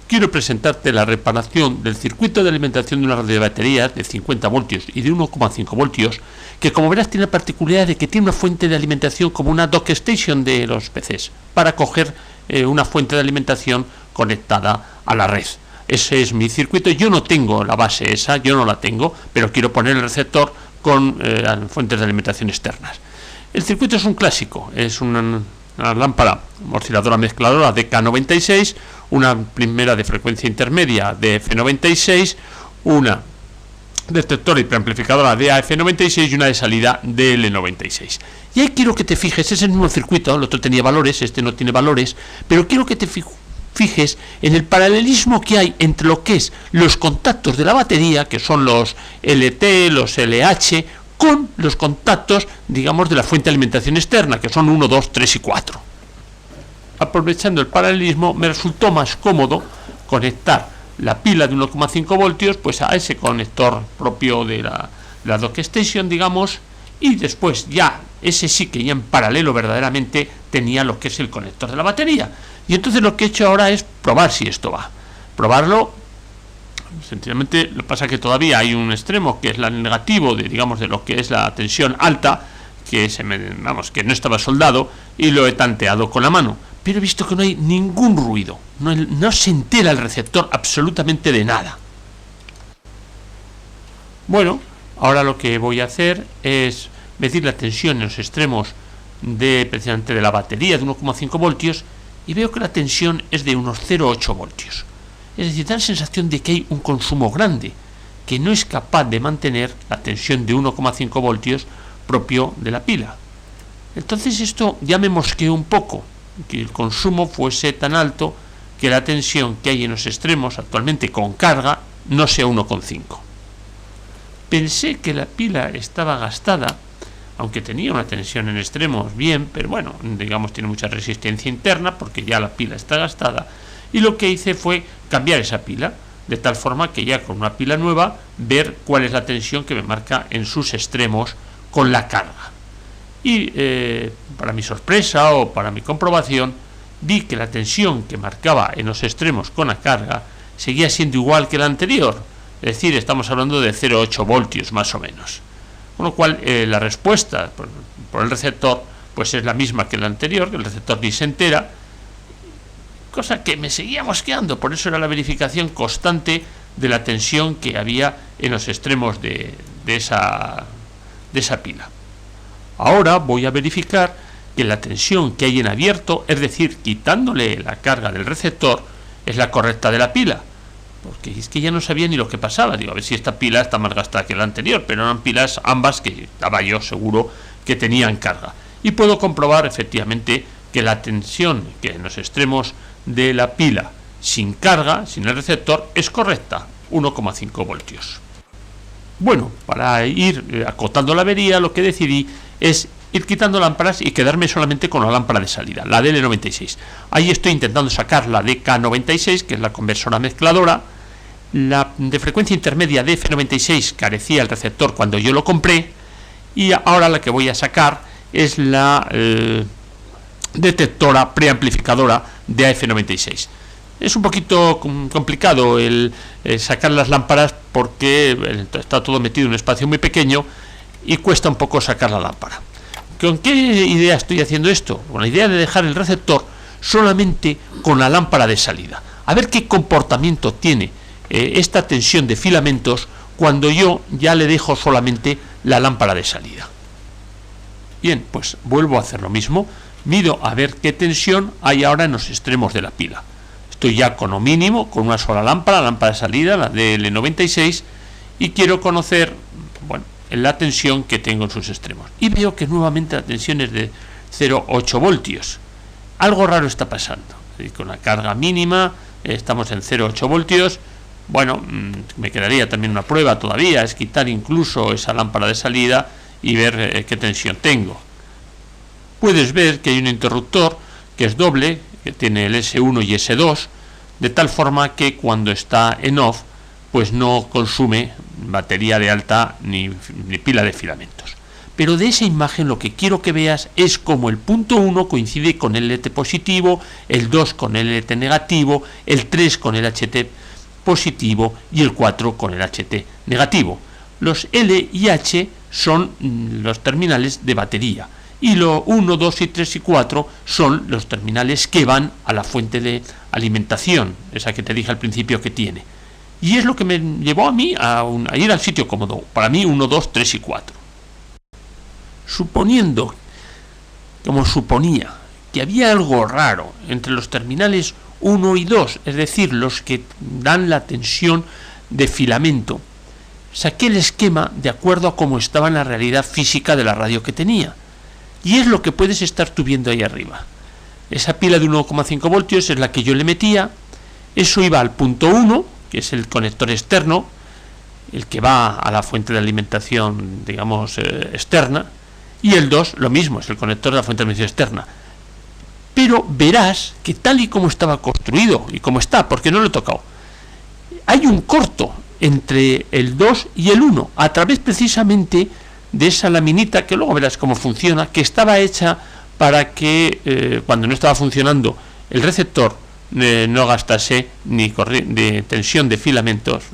quiero presentarte la reparación del circuito de alimentación de una red de baterías de 50 voltios y de 1,5 voltios, que como verás tiene la particularidad de que tiene una fuente de alimentación como una dock station de los PCs, para coger una fuente de alimentación conectada a la red. Ese es mi circuito. Yo no tengo la base esa, yo no la tengo, pero quiero poner el receptor con fuentes de alimentación externas. El circuito es un clásico, es una lámpara osciladora mezcladora de K96, una primera de frecuencia intermedia de F96, una detectora y preamplificadora de AF96 y una de salida de L96. Y ahí quiero que te fijes, es el mismo circuito, el otro tenía valores, este no tiene valores, pero quiero que te fijes en el paralelismo que hay entre lo que es los contactos de la batería, que son los LT, los LH, con los contactos, digamos, de la fuente de alimentación externa, que son 1, 2, 3 y 4. Aprovechando el paralelismo, me resultó más cómodo conectar la pila de 1,5 voltios pues a ese conector propio de la dock station, digamos, y después ya ese sí que ya en paralelo verdaderamente tenía lo que es el conector de la batería. Y entonces lo que he hecho ahora es probar si esto va. Probarlo, sencillamente, lo que pasa es que todavía hay un extremo que es el negativo de, digamos, de lo que es la tensión alta, que que no estaba soldado, y lo he tanteado con la mano. Pero he visto que no hay ningún ruido, no se entera el receptor absolutamente de nada. Bueno, ahora lo que voy a hacer es medir la tensión en los extremos precisamente de la batería de 1,5 voltios y veo que la tensión es de unos 0,8 voltios. Es decir, da la sensación de que hay un consumo grande, que no es capaz de mantener la tensión de 1,5 voltios propio de la pila. Entonces esto ya me mosqueó un poco, que el consumo fuese tan alto que la tensión que hay en los extremos actualmente con carga no sea 1,5. Pensé que la pila estaba gastada, aunque tenía una tensión en extremos bien, pero bueno, digamos tiene mucha resistencia interna porque ya la pila está gastada, y lo que hice fue cambiar esa pila, de tal forma que ya con una pila nueva ver cuál es la tensión que me marca en sus extremos con la carga. Y para mi sorpresa o para mi comprobación, vi que la tensión que marcaba en los extremos con la carga seguía siendo igual que la anterior, es decir, estamos hablando de 0,8 voltios más o menos. Con lo cual la respuesta por el receptor pues es la misma que la anterior, que el receptor ni se entera, cosa que me seguía mosqueando. Por eso era la verificación constante de la tensión que había en los extremos de esa pila. Ahora voy a verificar que la tensión que hay en abierto, es decir, quitándole la carga del receptor, es la correcta de la pila, porque es que ya no sabía ni lo que pasaba. Digo, a ver si esta pila está más gastada que la anterior, pero eran pilas ambas que estaba yo seguro que tenían carga. Y puedo comprobar efectivamente que la tensión que en los extremos de la pila sin carga, sin el receptor, es correcta, 1,5 voltios. Bueno, para ir acotando la avería, lo que decidí es ir quitando lámparas y quedarme solamente con la lámpara de salida, la de L96. Ahí estoy intentando sacar la de K96, que es la conversora mezcladora. La de frecuencia intermedia de F96 carecía el receptor cuando yo lo compré, y ahora la que voy a sacar es la detectora preamplificadora de AF96. Es un poquito complicado el sacar las lámparas porque está todo metido en un espacio muy pequeño y cuesta un poco sacar la lámpara. ¿Con qué idea estoy haciendo esto? Con la idea de dejar el receptor solamente con la lámpara de salida. A ver qué comportamiento tiene esta tensión de filamentos cuando yo ya le dejo solamente la lámpara de salida. Bien, pues vuelvo a hacer lo mismo. Mido a ver qué tensión hay ahora en los extremos de la pila. Estoy ya con lo mínimo, con una sola lámpara, la lámpara de salida, la de L96, y quiero conocer, bueno, la tensión que tengo en sus extremos. Y veo que nuevamente la tensión es de 0,8 voltios. Algo raro está pasando. Con la carga mínima estamos en 0,8 voltios. Bueno, me quedaría también una prueba todavía, es quitar incluso esa lámpara de salida y ver qué tensión tengo. Puedes ver que hay un interruptor que es doble, que tiene el S1 y S2, de tal forma que cuando está en off, pues no consume batería de alta ni pila de filamentos. pero de esa imagen lo que quiero que veas es cómo el punto 1 coincide con el LT positivo, el 2 con el LT negativo, el 3 con el HT positivo y el 4 con el HT negativo. Los L y H son los terminales de batería y los 1, 2 y 3 y 4 son los terminales que van a la fuente de alimentación, esa que te dije al principio que tiene. Y es lo que me llevó a mí a ir al sitio cómodo. Para mí 1, 2, 3 y 4. Suponiendo, como suponía, que había algo raro entre los terminales 1 y 2, es decir, los que dan la tensión de filamento, saqué el esquema de acuerdo a cómo estaba en la realidad física de la radio que tenía. Y es lo que puedes estar tú viendo ahí arriba. Esa pila de 1,5 voltios es la que yo le metía. Eso iba al punto 1, que es el conector externo, el que va a la fuente de alimentación, digamos, externa. Y el 2, lo mismo, es el conector de la fuente de alimentación externa. Pero verás que tal y como estaba construido, y como está, porque no lo he tocado, hay un corto entre el 2 y el 1, a través precisamente de esa laminita, que luego verás cómo funciona, que estaba hecha para que cuando no estaba funcionando el receptor no gastase ni de tensión de filamentos,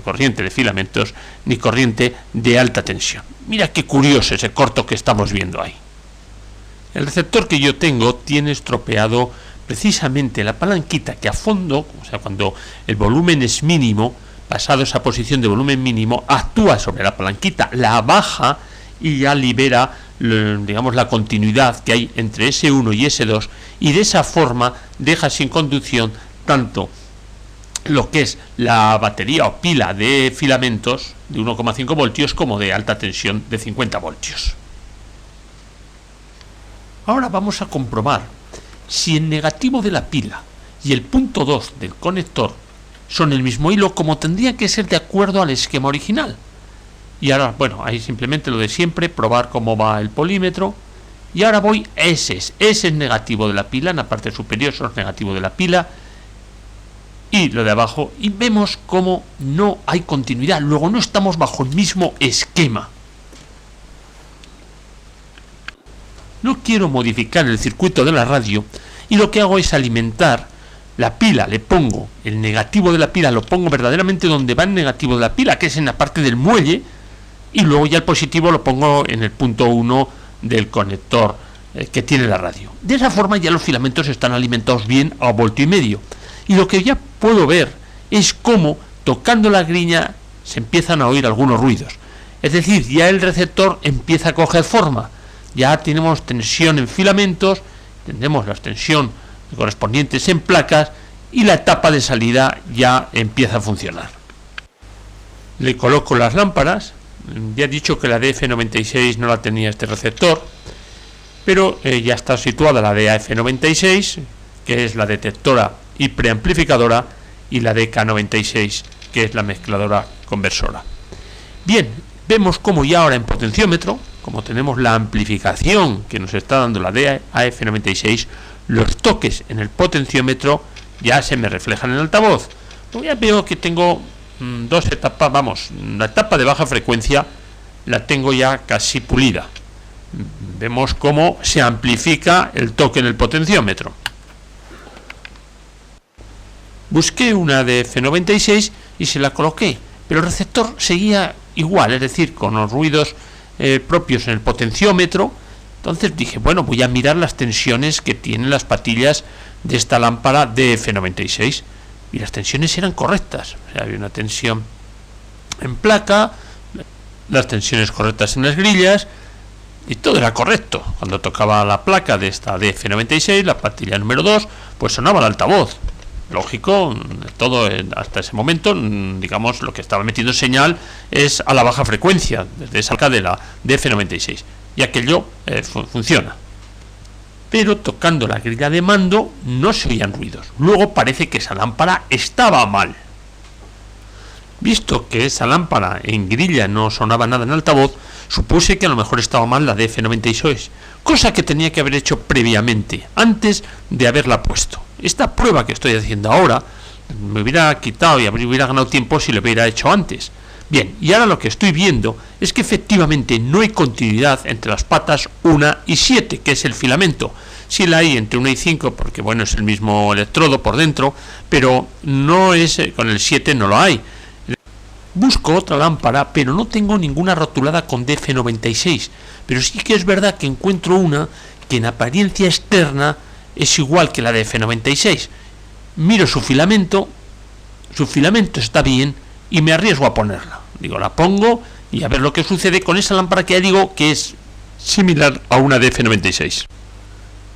corriente de filamentos, ni corriente de alta tensión. Mira qué curioso ese corto que estamos viendo ahí. El receptor que yo tengo tiene estropeado precisamente la palanquita que a fondo, o sea, cuando el volumen es mínimo, pasado esa posición de volumen mínimo, actúa sobre la palanquita, la baja y ya libera, digamos, la continuidad que hay entre S1 y S2, y de esa forma deja sin conducción tanto lo que es la batería o pila de filamentos de 1,5 voltios como de alta tensión de 50 voltios. Ahora vamos a comprobar si el negativo de la pila y el punto 2 del conector son el mismo hilo, como tendría que ser de acuerdo al esquema original. Y ahora, bueno, ahí simplemente lo de siempre, probar cómo va el polímetro. Y ahora voy, ese es negativo de la pila, en la parte superior son negativo de la pila, y lo de abajo, y vemos cómo no hay continuidad, luego no estamos bajo el mismo esquema. No quiero modificar el circuito de la radio, y lo que hago es alimentar la pila, le pongo el negativo de la pila, lo pongo verdaderamente donde va el negativo de la pila, que es en la parte del muelle, y luego ya el positivo lo pongo en el punto 1 del conector que tiene la radio. De esa forma ya los filamentos están alimentados bien a 1,5 voltios. Y lo que ya puedo ver es cómo, tocando la grilla, se empiezan a oír algunos ruidos. Es decir, ya el receptor empieza a coger forma. Ya tenemos tensión en filamentos, tenemos la tensión correspondientes en placas, y la etapa de salida ya empieza a funcionar. Le coloco las lámparas. Ya he dicho que la DF96 no la tenía este receptor, pero ya está situada la DAF96, que es la detectora y preamplificadora, y la DK96, que es la mezcladora conversora. Bien, vemos como ya ahora en potenciómetro, como tenemos la amplificación que nos está dando la DAF96, los toques en el potenciómetro ya se me reflejan en el altavoz. Pues ya veo que tengo dos etapas, vamos, la etapa de baja frecuencia la tengo ya casi pulida. Vemos cómo se amplifica el toque en el potenciómetro. Busqué una de F96 y se la coloqué, pero el receptor seguía igual, es decir, con los ruidos propios en el potenciómetro. Entonces dije, bueno, voy a mirar las tensiones que tienen las patillas de esta lámpara de F96. Y las tensiones eran correctas. O sea, había una tensión en placa, las tensiones correctas en las grillas, y todo era correcto. Cuando tocaba la placa de esta DF96, la patilla número 2, pues sonaba el altavoz. Lógico, todo hasta ese momento, digamos, lo que estaba metiendo señal es a la baja frecuencia, desde esa placa de la DF96. Y aquello funciona. Pero tocando la grilla de mando no se oían ruidos. Luego parece que esa lámpara estaba mal. Visto que esa lámpara en grilla no sonaba nada en altavoz, supuse que a lo mejor estaba mal la DF96, cosa que tenía que haber hecho previamente, antes de haberla puesto. Esta prueba que estoy haciendo ahora me hubiera quitado y hubiera ganado tiempo si lo hubiera hecho antes. Bien, y ahora lo que estoy viendo es que efectivamente no hay continuidad entre las patas 1 y 7, que es el filamento. Sí la hay entre 1 y 5, porque bueno, es el mismo electrodo por dentro, pero no es, con el 7 no lo hay. Busco otra lámpara, pero no tengo ninguna rotulada con DF96, pero sí que es verdad que encuentro una que en apariencia externa es igual que la de F96. Miro su filamento está bien y me arriesgo a ponerla. Digo, la pongo y a ver lo que sucede con esa lámpara que ya digo que es similar a una de F96.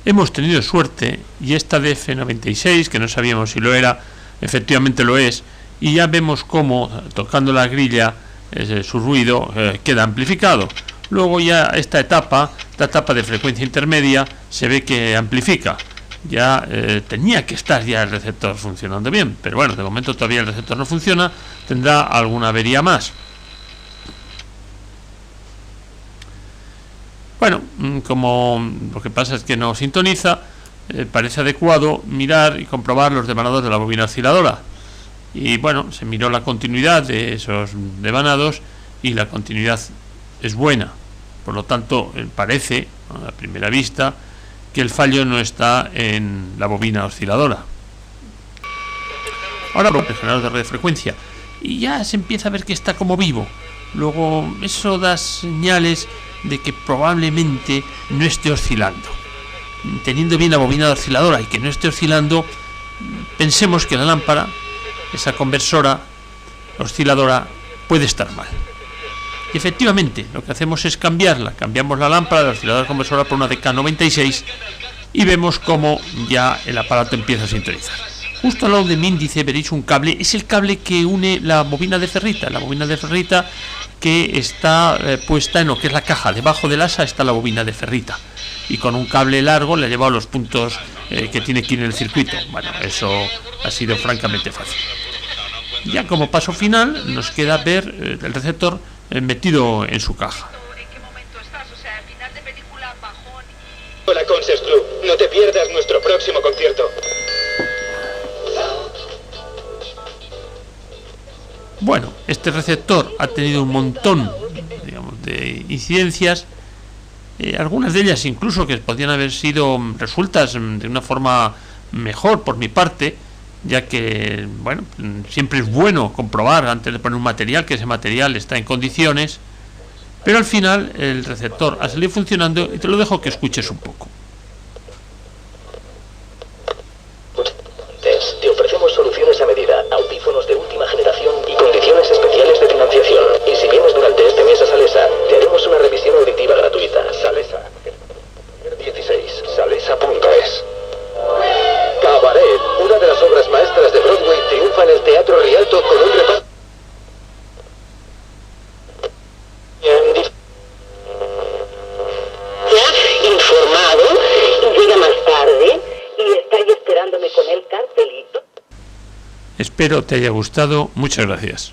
Hemos tenido suerte y esta de F96, que no sabíamos si lo era, efectivamente lo es, y ya vemos cómo tocando la grilla su ruido queda amplificado. Luego ya esta etapa de frecuencia intermedia, se ve que amplifica. Ya tenía que estar ya el receptor funcionando bien, pero bueno, de momento todavía el receptor no funciona, tendrá alguna avería más. Bueno, como lo que pasa es que no sintoniza, parece adecuado mirar y comprobar los devanados de la bobina osciladora. Y bueno, se miró la continuidad de esos devanados y la continuidad es buena. Por lo tanto, parece, a primera vista, que el fallo no está en la bobina osciladora. Ahora el generador de radiofrecuencia y ya se empieza a ver que está como vivo. Luego eso da señales de que probablemente no esté oscilando. Teniendo bien la bobina osciladora y que no esté oscilando, pensemos que la lámpara, esa conversora osciladora, puede estar mal. Y efectivamente, lo que hacemos es cambiamos la lámpara de la osciladora conversora por una de K96 y vemos cómo ya el aparato empieza a sintonizar. Justo al lado de mi índice veréis un cable, es el cable que une la bobina de ferrita, que está puesta en lo que es la caja. Debajo del asa está la bobina de ferrita y con un cable largo le ha llevado los puntos que tiene que ir en el circuito. Bueno, eso ha sido francamente fácil. Ya como paso final nos queda ver el receptor metido en su caja. ¿En qué momento estás? O sea, final de película, bajón y... Hola Concert Club, no te pierdas nuestro próximo concierto. Bueno, este receptor ha tenido un montón, digamos, de incidencias, algunas de ellas incluso que podrían haber sido resueltas de una forma mejor por mi parte, ya que, bueno, siempre es bueno comprobar antes de poner un material que ese material está en condiciones, pero al final el receptor ha salido funcionando y te lo dejo que escuches un poco. Te ofrecemos soluciones a medida, audífonos de última generación y condiciones especiales de financiación. Y si vienes durante este mes a Salesa, te haremos una revisión auditiva gratuita. Salesa 16, salesa.es. Cabaret, una de las obras maestras de Broadway, triunfa en el Teatro Rialto con un reparto. Te has informado y llega más tarde y está ahí esperándome con el cartelito. Espero te haya gustado. Muchas gracias.